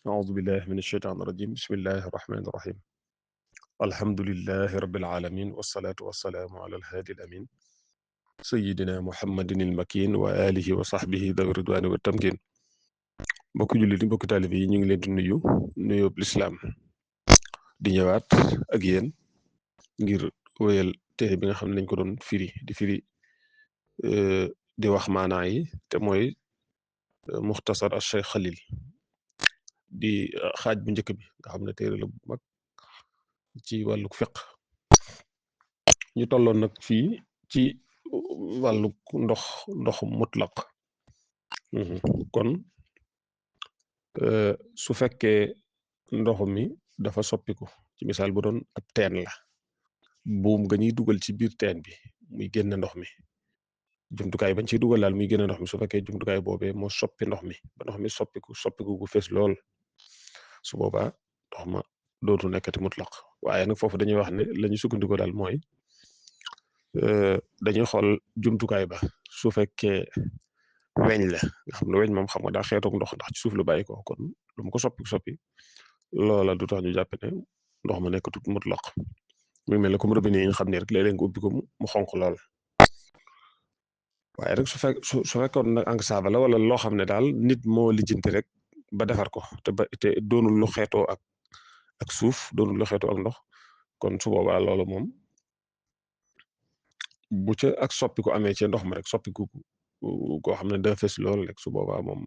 أعوذ بالله من الشيطان الرجيم بسم الله الرحمن الرحيم الحمد لله رب العالمين والصلاة والسلام على الهادي الأمين سيدنا محمد المكين وآله وصحبه ذوي الرضوان والتمكين mbokki jullit yi mbokki taalibe yi ñu ngi leen di nuyu nuyoob lislaam di ñëwaat ak yéen ngir wéyal téere bi nga xam ne nañ ko doon firi di firi di wax maanaa yi te mooy muxtasar al Cheikh Xalil di xaaj bu njëkk bi nga xam ne téere la bu mag ci wàllu fiq ñu tolloon nag fii ci wàllu ndox mutlaq kon su fekkee ndox mi dafa soppiku ci misaal bu doon ab teen la buum nga ñuy dugal ci biir teen bi muy génn ndox mi jumtukaay bañ ciy dugal daal muy génn ndox mi su fekkee jumtukaay boobee moo soppi ndox mi ba ndox mi soppiku gu fees lool su boobaa ndox ma dootu nekkati mutlaq waaye nag foofu dañuy wax ne la ñu sukkandikoo daal mooy dañuy xool jumtukaay ba su fekkee weñ la nga xam ne weñ moom xam nga daa xeetoog ndox ndax ci suuf lu bàyyi ko kon lu mu ko soppi loola du tax ñu jàpp ne ndox ma nekkatut mutlaq muy mel ne comme robinet yi nga xam ne rek léeg-léeg nga ubbi ko mu xonq lool waaye rek su fekkoon nag ang saaba la wala loo xam ne daal nit moo lijjanti rek ba defar ko te doonul lu xeetoo ak suuf doonul lu xeetoo ak ndox kon su boobaa loolu moom bu ca ak soppiku amee ci ndox ma rek soppiku koo xam ne daa fës lool rek su boobaa moom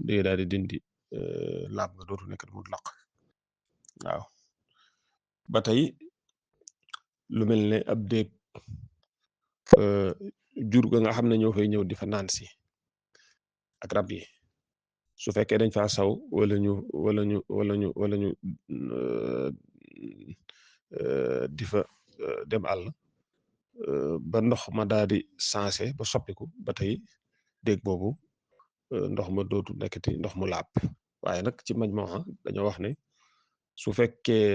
day daal di dindi laab nga dootu nekk mutlaq waaw ba tey lu mel ne ab déeg jur ga nga xam ne ñoo fay ñëw di fa naan si ak rab yi su fekkee dañ faa saw wala ñu di fa dem àll ba ndox ma daal di sensé ba soppiku ba tey déeg boobu ndox ma dootu nekkati ndox mu laab waaye nag ci majmuha dañoo wax ne su fekkee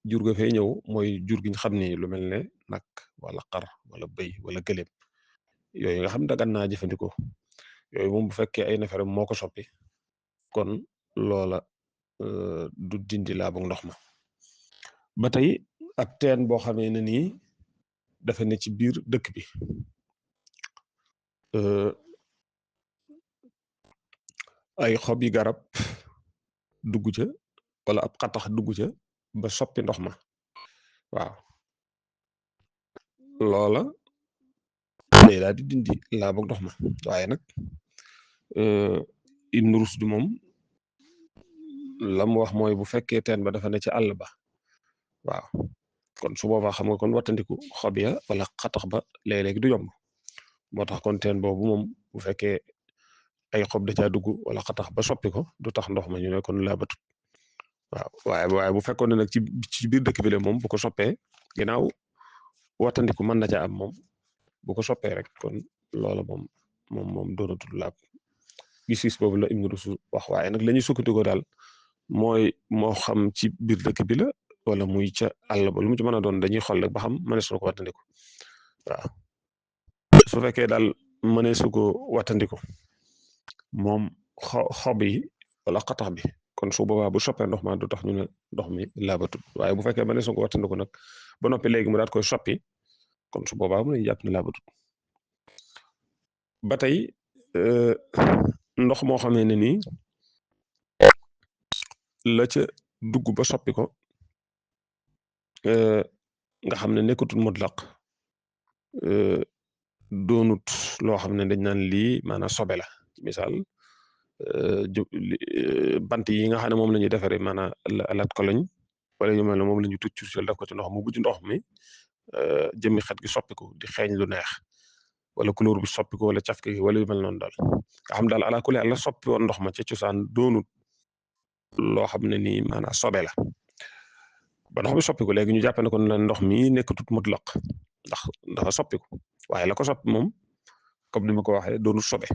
jur ga fay ñëw mooy jur gi ñu xam ni lu mel ne nag wala xar wala bëy wala gëléem yooyu nga xam dagan naa jëfandikoo yooyu moom bu fekkee ay neefere moo ko soppi kon loola du dindi laabu ndox ma ba tey ab teen boo xamee ne nii dafa ne ci biir dëkk bi ay xob yi garab dugg ca wala ab xatax dugg ca ba soppi ndox ma waaw loola day daal di dindi laabu ndox ma waaye nag Ibn Rushd moom la mu wax mooy bu fekkee teen ba dafa ne ci àll ba waaw kon su boobaa xam nga kon wattandiku xob ya wala xatax ba léeg-léeg du yomb moo tax kon teen boobu moom bu fekkee ay xob da caa dugg wala xatax ba soppi ko du tax ndox ma ñu ne kon laabatut waaw waaye bu fekkoon ne nag ci biir dëkk bi la moom bu ko soppee ginnaaw wattandiku mën na ca am moom bu ko soppee rek kon loola moom doonatul laab gis-gis boobu la Ibn Rushd wax waaye nag la ñuy sukkandikoo daal mooy moo xam ci biir dëkk bi la wala muy ca àll ba lu mu ci mën a doon dañuy xool rek ba xam mënees na ko wattandiku waaw su fekkee daal mënees ko wattandiku moom xob yi wala xatax bi kon su boobaa bu soppee ndox ma du tax ñu ne ndox mi laabatut waaye bu fekkee mënees na ko wattandiku nag ba noppi léegi mu daat koy soppi kon su boobaa mu ne jàpp ne laabatut ba tey ndox moo xamee ne nii la ca dugg ba soppi ko nga xam ne nekkatul mutlaq doonut loo xam ne dañ naan lii maanaam sobe la misaal bant yi nga xam ne moom la ñuy defaree maanaam lat koloñ wala yu mel ne moom la ñu tucc def ko ci ndox mu bujj ndox mi jëmmi xet gi soppiku di xeeñ lu neex wala couleur bi soppiku wala cafka gi wala yu mel noonu daal nga xam daal ala kulli la soppi woon ndox ma ca cosaan doonut loo xam ne nii maanaam sobe la ba ndox mi soppiku léegi ñu jàpp ne kon la ndox mi nekkatut mutlaq ndax dafa soppiku waaye la ko soppi moom comme ni ma ko waxee doonut sobe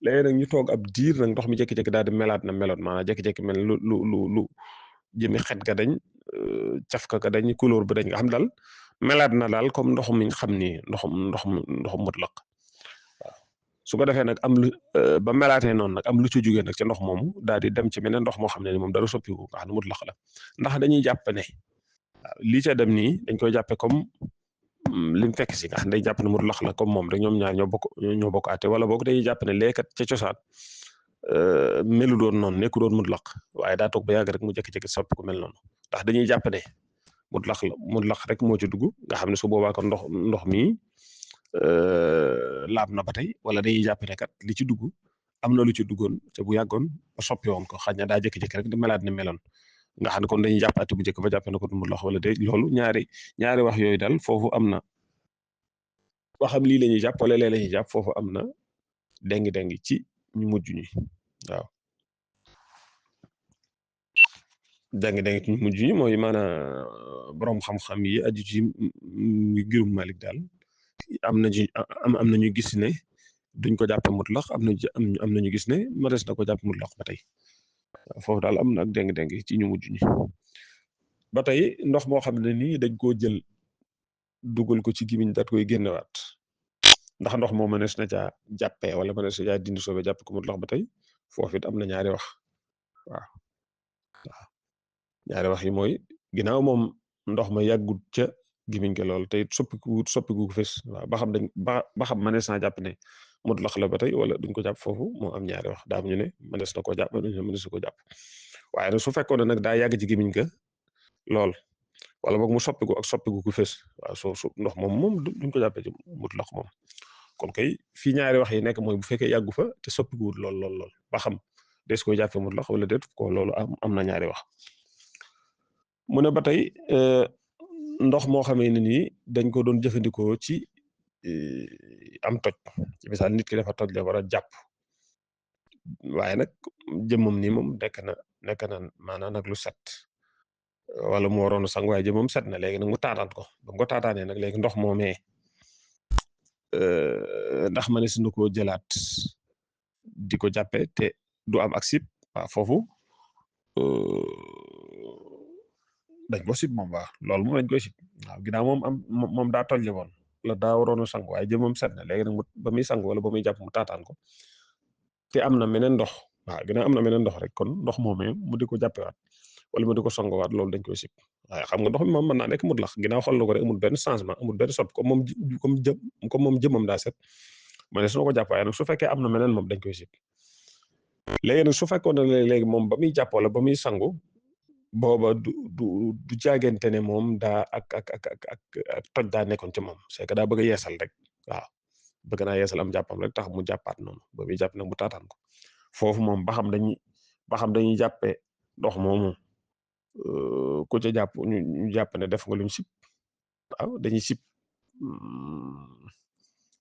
léegi nag ñu toog ab diir nag ndox mi jékki-jékki daal di melaat na meloon maanaam jékki-jékki mel lu jëmi xet ga dañ cafka ga dañ couleur bi dañ nga xam daal melaat na daal comme ndox mi nga xam ni ndoxum mutlaq waaw su ko defee nag am lu ba melaatee noonu nag am lu ci jógee nag ci ndox moomu daal di dem ci meneen ndox moo xam ne ni moom dara soppiku nga xam ne mutlaq la ndax dañuy jàpp ne lii ca dem nii dañ koy jàppe comme lim fekk si nga xam ne day jàpp ne mutlaq la comme moom rek ñoom ñaar ñoo bokk àtte wala boog dañuy jàpp ne léekat ca cosaan melu doon noonu nekku doon mutlaq waaye daa toog ba yàgg rek mu jékki-jékki soppi ku mel noonu ndax dañuy jàpp ne mutlaq rek moo ci dugg nga xam ne su boobaa kon ndox mi laab na ba tey wala dañuy jàpp ne kat li ci dugg am na lu ci duggoon te bu yàggoon ba soppi woon ko xaj na daa jékki-jékki rek di melaat ne meloon nga xam ne kon dañuy jàpp ati bu njëkk ba jàpp ne ko du mutlaq wala de loolu ñaari wax yooyu daal foofu am na waxam lii la ñuy jàpp wala lee la ñuy jàpp foofu am na déngi ci ñu mujj ñi waaw déngi ci ñu mujj ñi mooy maanaam borom xam-xam yi aju ci ngirum Malik daal am na ñu gis ne duñ ko jàppe mutlaq am na ñu gis ne mënees na ko jàppe mutlaq ba tey foofu daal am na ak déng-déng ci ñu mujj ñi ba tey ndox moo xam ne nii dañ koo jël dugal ko ci gimiñ daat koy génnewaat ndax ndox moo mënees na caa jàppee wala mënees na caa dindi soobee jàpp ko mutlaq ba tey foofu it am na ñaari wax waaw ñaari wax yi mooy ginnaaw moom ndox ma yàggut ca gimiñ ko lool te it soppiku ko fes waaw ba xam mënees naa jàpp ne mutlaq la ba tey wala duñ ko jàpp foofu moo am ñaari wax daam ñu ne mënees na koo jàpp mënees na ko jàpp waaye nag su fekkoon ne nag daa yàgg ci gimiñ ka lool wala boog mu soppiku ku fes waaw su ndox moom duñ ko jàppee ci mutlaq moom kon kay fii ñaari wax yi nekk mooy bu fekkee yàggu fa te soppikuwut lool ba xam des koy jàppee mutlaq wala déet ko loolu am na ñaari wax mu ne ba tey ndox moo xamee ne nii dañ ko doon jëfandikoo ci am toj ci misaal nit ki dafa toj la war a jàpp waaye nag jëmmam nii moom nekk na maanaam nag lu set wala mu waroon a sang waaye jëmmam set na léegi nag mu taataan ko ba mu ko taataanee nag léegi ndox moomee ndax ma ne si na koo jëlaat di ko jàppe te du am ak sib waaw foofu dañ ko sib moom waaw loolu moom dañ koy sib waaw ginnaaw moom daa tolli woon la daa waroon a sang waaye jëmmam set na léegi nag ba muy sang wala ba muy jàpp mu taataan ko te am na meneen ndox waaw ginnaaw am na meneen ndox rek kon ndox moomee mu di ko jàppewaat wala mu di ko songowaat loolu dañ koy sib waaye xam nga ndox mi moom mën naa nekk mutlaq ginnaaw xool na ko rek amul benn changement amul benn sopp comme moom jëmmam daa set ma ne su ma ko jàpp waaye nag su fekkee am na meneen moom dañ koy sib léegi nag su fekkoon ne léegi moom ba muy jàpp wala ba muy sangu booba du jaagante ne moom daa ak toj daa nekkoon ci moom c'est que daa bëgg a yeesal rek waaw bëgg naa yeesal am jàppam rek tax mu jàppaat noonu ba muy jàpp nag mu taataan ko foofu moom ba xam dañuy jàppee ndox moomu ku ca jàpp ñu jàpp ne def nga luñ sib waaw dañuy sib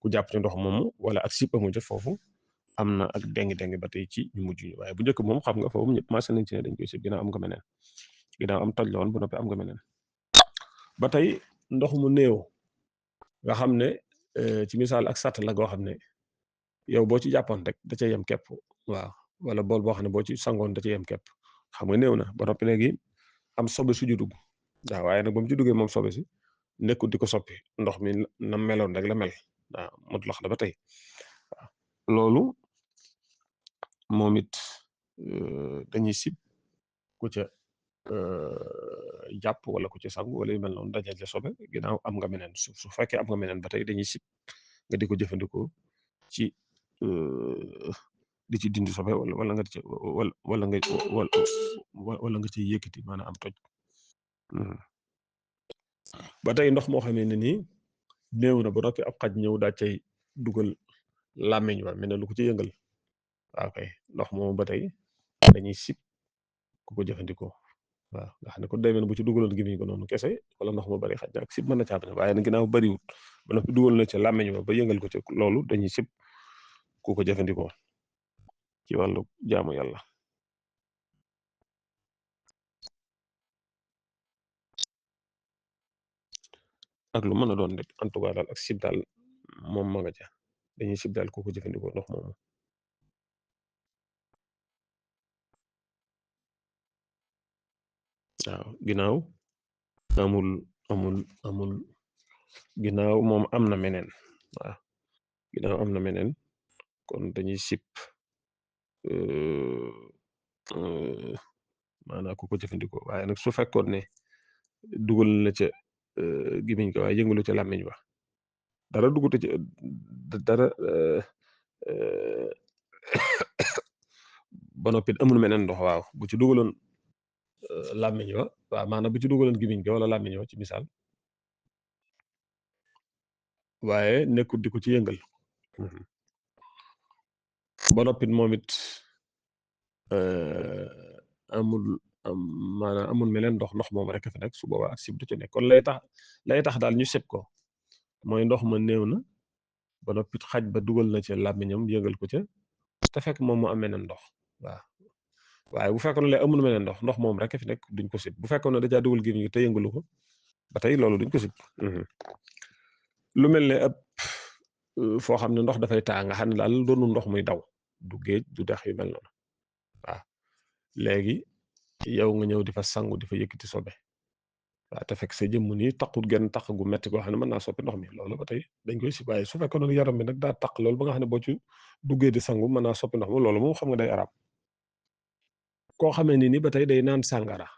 ku jàpp ci ndox moomu wala ak sib amu ca foofu am na ak déng ba tey ci ñu mujj waaye bu njëkk moom xam nga foofu ñëpp maase nañ ci ne dañ koy sib ginnaaw am nga meneen ginnaaw am toj la woon bu noppi am nga meneen ba tey ndox mu néew nga xam ne ci misaal ak sàtt la goo xam ne yow boo ci jàppoon rek da cay yem képp waaw wala bool boo xam ne boo ci sangoon da cay yem képp xam nga néew na ba noppi léegi am sobe su ju dugg waaw waaye nag ba mu ci duggee moom sobe si nekkul di ko soppi ndox mi na meloon rek la mel waaw mutlaq la ba tey waaw loolu moom it dañuy sib ku ca jàpp wala ku ca sangu wala yu mel noonu dajal ca sobe ginnaaw am nga meneen su fekkee am nga meneen ba tey dañuy sib nga di ko jëfandikoo ci di ci dindi sobe wala nga ci wala nga ciy yëkkati maanaam am toj ba tey ndox moo xamee ne nii néew na ba noppi ab xaj ñëw daa cay dugal làmmiñ wa mel ne lu ko ci yëngal waaw kay ndox moomu ba tey dañuy sib ku ko jëfandikoo waaw nga xam ne kon day mel bu ci dugaloon gimiñ ko noonu kese wala ndox ma bari xaj na ak sib mën na caab waaye nag ginnaaw bariwut ba noppi dugal na ca làmmiñ wa ba yëngal ko ci loolu dañuy sib ku ko jëfandikoo ci wàllu jaamu yàlla ak lu mën a doon rek en tout cas daal ak sib daal moom ma nga ca dañuy sib daal ku ko jëfandikoo ndox moomu waaw ginnaaw amul ginnaaw moom am na meneen waaw ginnaaw am na meneen kon dañuy sip maanaam ku ko jëfandikoo waaye nag su fekkoon ne dugal na ca gimiñ ko waaye yëngalu ca làmmiñ ba dara duguta ci dara ba noppi amul meneen ndox waaw bu ci dugaloon làmmiñ wa waaw maanaam bu ci dugaloon gimiñ ko wala làmmiñ wa ci misaal waaye nekkut di ko ci yëngal ba noppi moom it amul maanaam amul meneen ndox moom rek fi nag su boobaa ak sib du ci nekk kon lay tax daal ñu sib ko mooy ndox ma néew na ba noppi xaj ba dugal na ci làmmiñam yëngal ko ca te fekk moom mu am meneen ndox waaw waaye bu fekkoon ne amul meneen ndox moom rek fi nekk duñ ko sib bu fekkoon ne dajaa dugal gémmiñ gi te yëngalu ko ba tey loolu duñ ko sib lu mel ne ab foo xam ne ndox dafay taa nga xam ne daal doonu ndox muy daw du géej du dex yu mel noonu waaw léegi yow nga ñëw di fa sangu di fa yëkkati sobe waaw te fekk sa jëmm nii taqut genn taq gu metti koo xam ne mën naa soppi ndox mi loolu ba tey dañ koy sib waaye su fekkoon ne yaram bi nag daa taq loolu ba nga xam ne boo ci duggee di sangu mën naa soppi ndox mi loolu moom xam nga day arab koo xamee ni ba tey day naan sàngara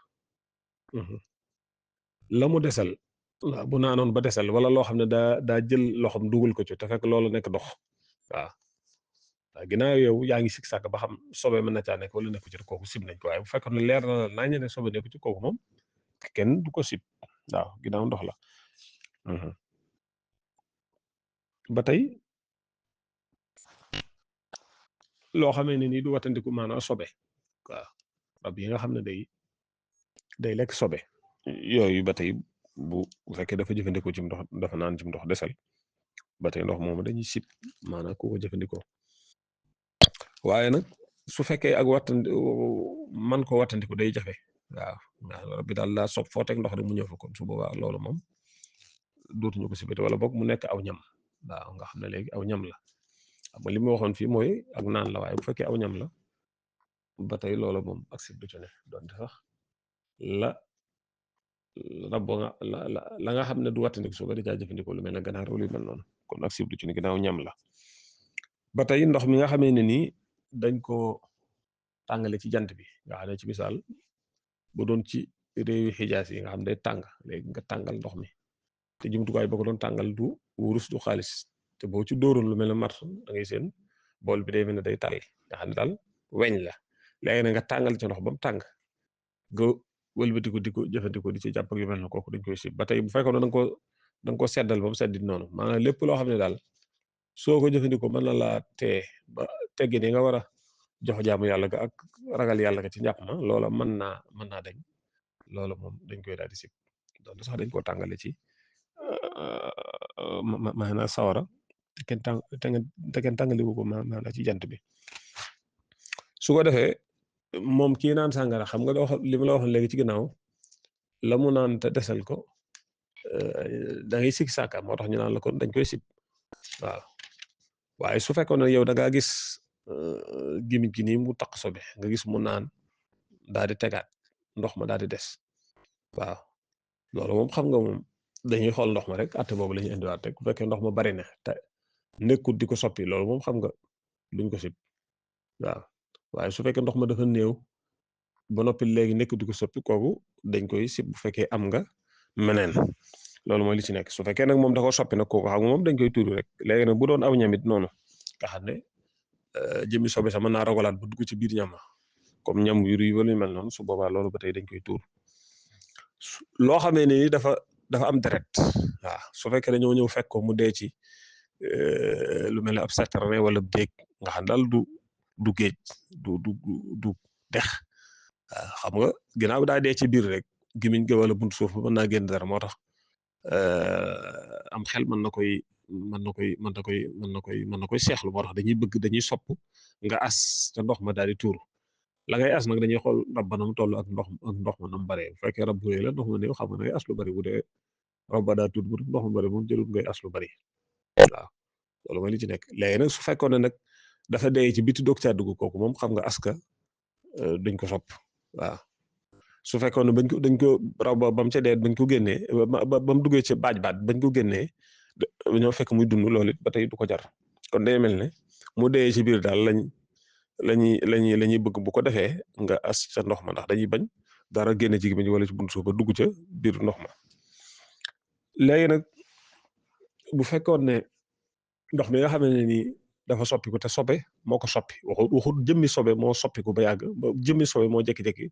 la mu desal bu naanoon ba desal wala loo xam ne daa jël loxom dugal ko ci te fekk loolu nekk ndox waaw ginnaaw yow yaa ngi sik sàkk ba xam sobe mën na caa nekk wala nekku ci kooku sib nañ ko waaye bu fekkoon ne leer na la nañ ne sobe nekku ci kooku moom kenn du ko sib waaw ginnaaw ndox la ba tey loo xamee ne nii du wattandiku maanaam sobe waaw rab yi nga xam ne day lekk sobe yooyu ba tey bu fekkee dafa jëfandikoo ci ndox dafa naan ci ndox desal ba tey ndox moomu dañuy sib maanaam ku ko jëfandikoo waaye nag su fekkee ak man ko wattandiku day jafe waaw rab bi daal laa sob foo teg ndox rek mu ñëw fa kon su boobaa loolu moom dootuñu ko sibati wala boog mu nekk aw ñam waaw nga xam ne léegi aw ñam la xam nga li ma waxoon fii mooy ak naan la waaye bu fekkee aw ñam la ba tey loolu moom ak sib du ci ne doonte sax rab la nga xam ne du wattandiku su ko di caa jëfandikoo lu mel ne ganaar wala yu mel noonu kon ak sib du ci ne ginnaaw ñam la ba tey ndox mi nga xamee ne nii dañ ko tàngale ci jant bi nga xam ne ci misaal bu doon ci réewi xijaas yi nga xam ne day tàng léegi nga tàngal ndox mi te jumtukaay ba ko doon tàngal du wurus du xaalis te boo ci dóoroon lu mel ne mars da ngay seen bool bi day mel ne day tàlli nga xam ne daal weñ la léegi na nga tàngal ci ndox ba mu tàng nga wëlbatiku di ko jëfandikoo di ci jàpp ak yu mel ne kooku dañ koy sib ba tey bu fekkoon ne da nga ko seddal ba mu seddit noonu maanaam lépp loo xam ne daal soo ko jëfandikoo mën na laa tee ba teggi ni nga war a jox jaamu yàlla ga ak ragal yàlla ga ci njàpp ma loola mën naa dañ loola moom dañ koy daal di sib donc sax dañ koo tàngale ci maanaam sawara te kenn tàngaliwu ko maanaam ci jant bi su ko defee moom kii naan sàngara xam nga li ma la waxoon léegi ci ginnaaw la mu naan te desal ko da ngay sik sàkka moo tax ñu naan la kon dañ koy sib waaw waaye su fekkoon ne yow da ngaa gis gimiñ gi nii mu taq sobe nga gis mu naan daal di tegaat ndox ma daal di des waaw loolu moom xam nga moom dañuy xool ndox ma rek atte boobu la ñuy indiwaat rek bu fekkee ndox ma bari na te nekkut di ko soppi loolu moom xam nga duñ ko sib waaw waaye su fekkee ndox ma dafa néew ba noppi léegi nekkut di ko soppi kooku dañ koy sib bu fekkee am nga meneen loolu mooy li ci nekk su fekkee nag moom da ko soppi nag kooku xam nga moom dañ koy tuuru rek léegi nag bu doon aw ñamit noonu nga xam ne jëmmi sobe sax mën naa rogalaat bu dugg ci biir ñam comme ñam yu yu wala yu mel noonu su boobaa loolu ba tey dañ koy tuur loo xamee ne ni dafa am deret waaw su fekkee dañoo ñëw fekk ko mu dee ci lu mel ne ab citerne wala déeg nga xam daal du géej du dex waaw xam nga ginnaaw daa dee ci biir rek gimiñ ga wala buntu suuf ba mën naa génn dara moo tax am xel mën na koy seexlu moo tax dañuy sopp nga as te ndox ma daal di tuuru la ngay as nag dañuy xool rab ba na mu toll ak ndox ma na mu baree bu fekkee rab bu rëy la ndox ma néew xam nga ngay as lu bari bu dee rab ba daa tuut bu ndox ma bari moom jëlut ngay as lu bari waaw loolu mooy li ci nekk léegi nag su fekkoon ne nag dafa dee ci biti doog caa dugg kooku moom xam nga aska duñ ko sopp waaw su fekkoon ne dañ ko raw ba mu ca dee bañ ko génnee ba mu duggee ci baaj bañ ko génnee ñoo fekk muy dund loolu it ba tey du ko jar kon day mel ne mu dee ci biir daal lañuy bëgg bu ko defee nga as ca ndox ma ndax dañuy bañ dara génne ci gémmiñ wala ci buntu suuf ba dugg ca biir ndox ma léegi nag bu fekkoon ne ndox mi nga xam ne nii dafa soppiku te sobe moo ko soppi waxut jëmmi sobe moo soppiku ba yàgg ba jëmmi sobe moo jékki-jékki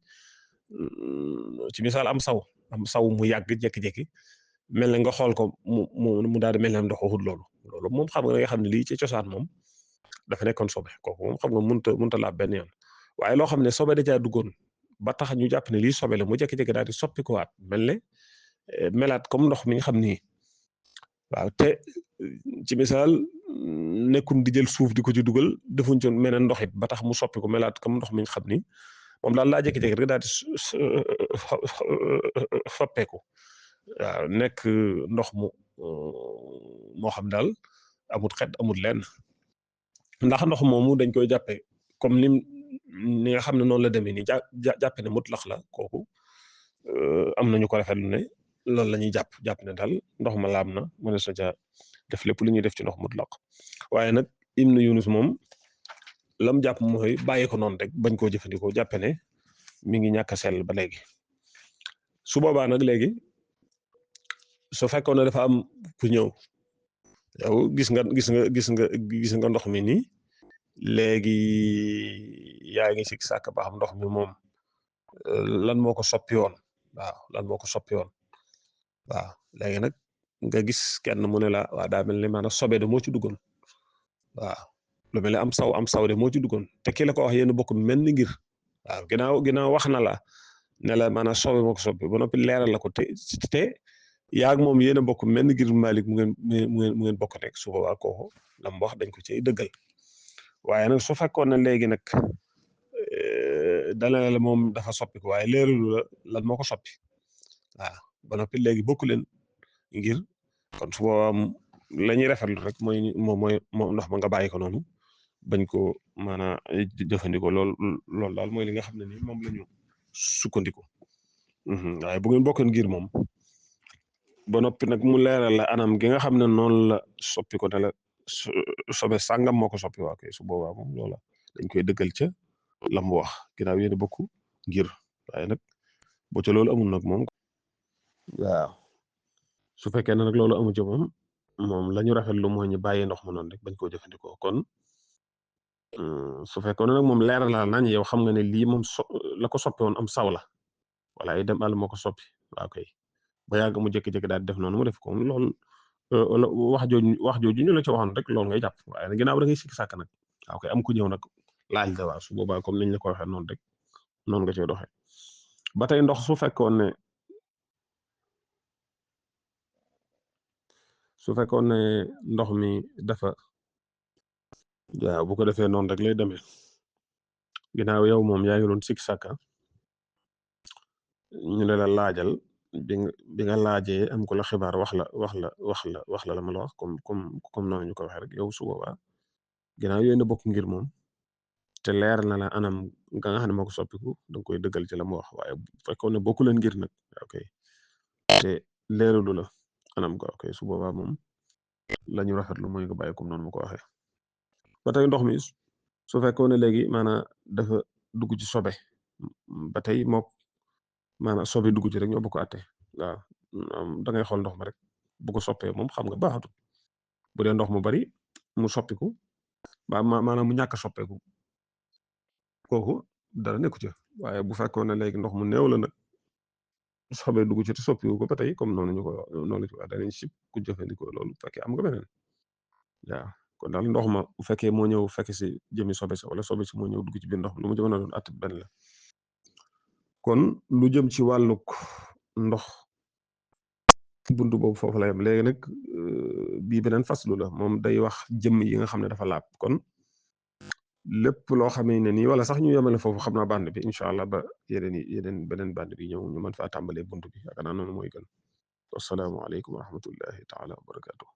ci misaal am saw mu yàgg jékki-jékki mel na nga xool ko mu daal di mel ne ndox waxut loolu moom xam nga xam ne lii ci cosaan moom dafa nekkoon sobe kooku moom xam nga mënta laab benn yoon waaye loo xam ne sobe da caa duggoon ba tax ñu jàpp ne lii sobe la mu jékki-jékki daal di soppikuwaat mel ne melaat comme ndox mi nga xam ni waaw te ci misaal nekkul di jël suuf di ko ci dugal defuñ ci meneen ndox it ba tax mu soppi ko melaat comme ndox mi nga xam ni moom daal laa jékki-jékki rek daal di soppeeku waaw nekk ndox moo xam daal amut xet amut lenn ndax ndox moomu dañ koy jàppe comme ni nga xam ne noonu la demee nii jàppe ne mutlax la kooku am nañu ko rafetlu ne loolu la ñuy jàpp ne daal ndox ma laab na mënees na ca def lépp lu ñuy def ci ndox mutlaq waaye nag Ibnu Yunus moom lam jàpp mooy bàyyi ko noonu rek bañ koo jëfandikoo jàppe ne mi ngi ñàkk a sell ba léegi su boobaa nag léegi su fekkoon ne dafa am ku ñëw yow gis nga ndox mi nii léegi yaa ngi sik sàkk ba xam ndox mi moom lan moo ko soppi woon waaw léegi nag nga gis kenn mu ne la waa daa mel ni maanaam sobe de moo ci duggoon waaw lu mel ne am saw de moo ci duggoon te ki la ko wax yéen bokk mel ni ngir waaw ginnaaw wax na la ne la maanaam sobe moo ko soppi ba noppi leeral la ko te yaag moom yéen a bokk mel ni ngir Malik mu ngeen bokk nekk su boobaa kooku lam wax dañ ko ci dëggal waaye nag su fekkoon ne léegi nag dala la moom dafa soppi ko waaye leeralu la lan moo ko soppi waaw ba noppi léegi bokku leen ngir kon su boobaa la ñuy rafetlu rek mooy ndox ma nga bàyyi ko noonu bañ ko maanaam jëfandikoo loolu daal mooy li nga xam ne ni moom la ñu sukkandiku waaye bu ngeen bokkoon ngir moom ba noppi nag mu leeral la anam gi nga xam ne noonu la soppi ko ne la sobe sàngam moo ko soppi waa kay su boobaa moom loola dañ koy dëggal ca la mu wax ginnaaw yéen a bokk ngir waaye nag bu ca loolu amul nag moom waaw su fekkee ne nag loolu amu ci moom la ñu rafetlu mooy ñu bàyyi ndox mu noonu rek bañ koo jëfandikoo kon su fekkoon ne nag moom leeral la nañ yow xam nga ne lii moom la ko soppi woon am saw la wala ay dem àll moo ko soppi waaw kay ba yàgg mu jékki-jékki daal di def noonu mu def ko loolu wax jooju ñu la ci waxoon rek loolu ngay jàpp waaye nag ginnaaw da ngay sikki sàkk nag waaw kay am ku ñëw nag laaj la waaw su boobaa comme niñ la ko waxee noonu rek noonu nga cee doxee ba tey ndox su fekkoon ne ndox mi dafa waaw bu ko defee noonu rek lay demee ginnaaw yow moom yaa ngi doon sikki sàkka ñu ne la laajal bi nga laajee am ko la xibaar wax la ma la wax comme noonu ñu ko waxee rek yow su boobaa ginnaaw yéen a bokk ngir moom te leer na la anam nga xam ne moo ko soppiku danga koy dëggal ci la mu wax waaye bu fekkoon ne bokku leen ngir nag ok te leeralu la anam ko ok su boobaa moom la ñu rafetlu mooy nga bàyyi comme noonu mu ko waxee ba tey ndox mi su fekkoon ne léegi maanaam dafa dugg ci sobe ba tey mook maanaam sobe dugg ci rek ñoo bokk àtte waaw da ngay xool ndox ma rek bu ko soppee moom xam nga baaxatu bu dee ndox mu bari mu soppiku maanaam mu ñàkk a soppeeku kooku dara nekku ci waaye bu fekkoon ne léegi ndox mu néew la nag sobe dugg ci te soppiwu ko ba tey comme noonu ñu ko noonu ci wax danañ sib ku jëfandikoo loolu fekkee am nga beneen waaw kon daal ndox ma bu fekkee moo ñëw fekk si jëmi sobe si wala sobe si moo ñëw dugg ci biir ndox mi lu mu ci mën a doon at benn la kon lu jëm ci wàllug ndox buntu boobu foofu la yem léegi nag bii beneen faslu la moom day wax jëmm yi nga xam ne dafa laab kon lépp loo xamee ne nii wala sax ñu yemale foofu xam naa band bi incha allah ba yeneen beneen band bi ñëw ñu mën faa tàmbalee buntu bi yaakaar naa noonu mooy gën wassalaamu aleykum wa rahmatullahi taala wa barakatuh